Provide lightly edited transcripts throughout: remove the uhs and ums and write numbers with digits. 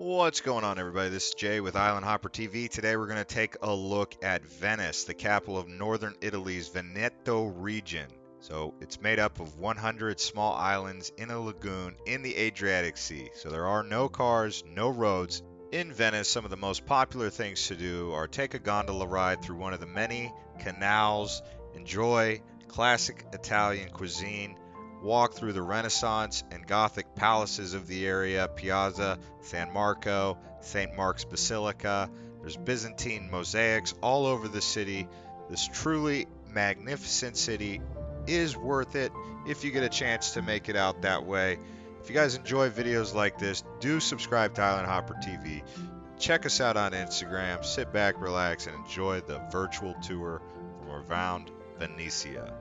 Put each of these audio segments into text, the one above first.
What's going on, everybody? This is Jay with Island Hopper TV. Today we're going to take a look at Venice, the capital of northern Italy's Veneto region. So it's made up of 100 small islands in a lagoon in the Adriatic Sea. So there are no cars, no roads. In Venice, some of the most popular things to do are take a gondola ride through one of the many canals, enjoy classic Italian cuisine, walk through the Renaissance and Gothic palaces of the area, Piazza San Marco, St. Mark's Basilica. There's Byzantine mosaics all over the city. This truly magnificent city is worth it if you get a chance to make it out that way. If you guys enjoy videos like this, do subscribe to Island Hopper TV. Check us out on Instagram. Sit back, relax, and enjoy the virtual tour from around Venetia.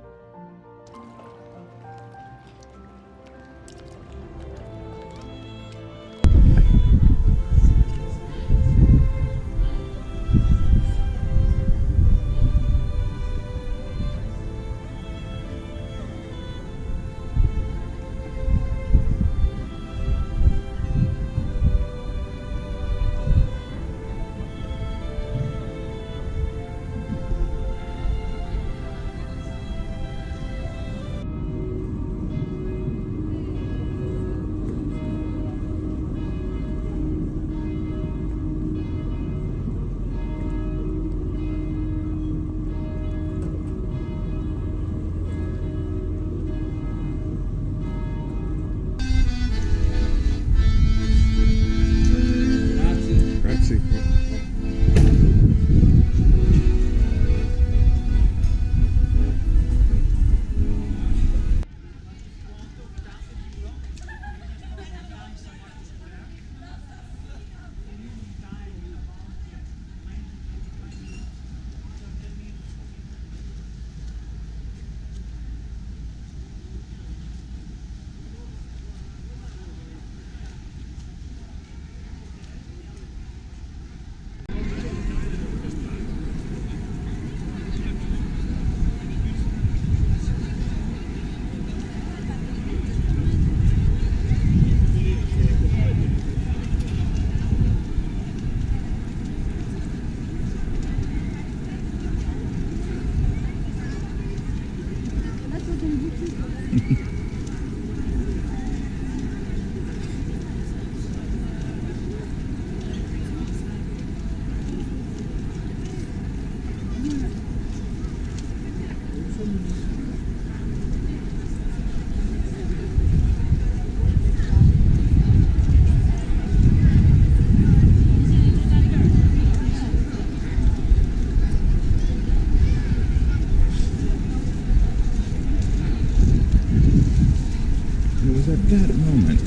At that moment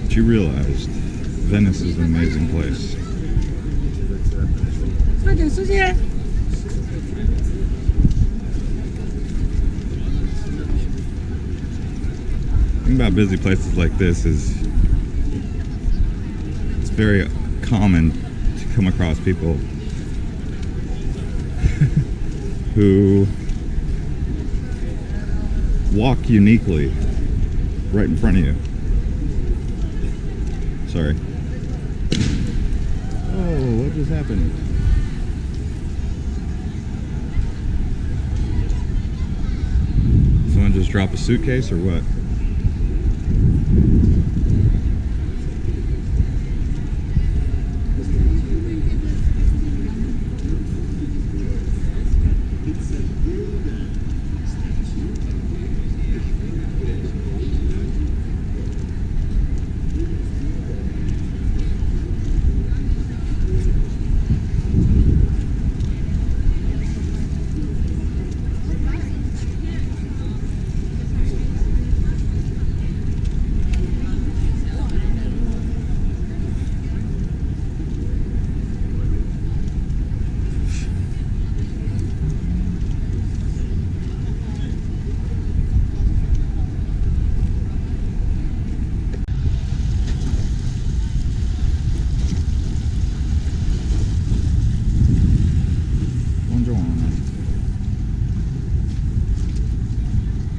that you realized Venice is an amazing place. The thing about busy places like this is it's very common to come across people who walk uniquely right in front of you. Sorry. Oh, what just happened? Someone just drop a suitcase or what?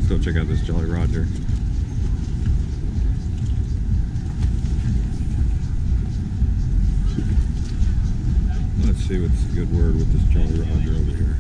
Let's go check out this Jolly Roger. see what's a good word with this Jolly Roger over here.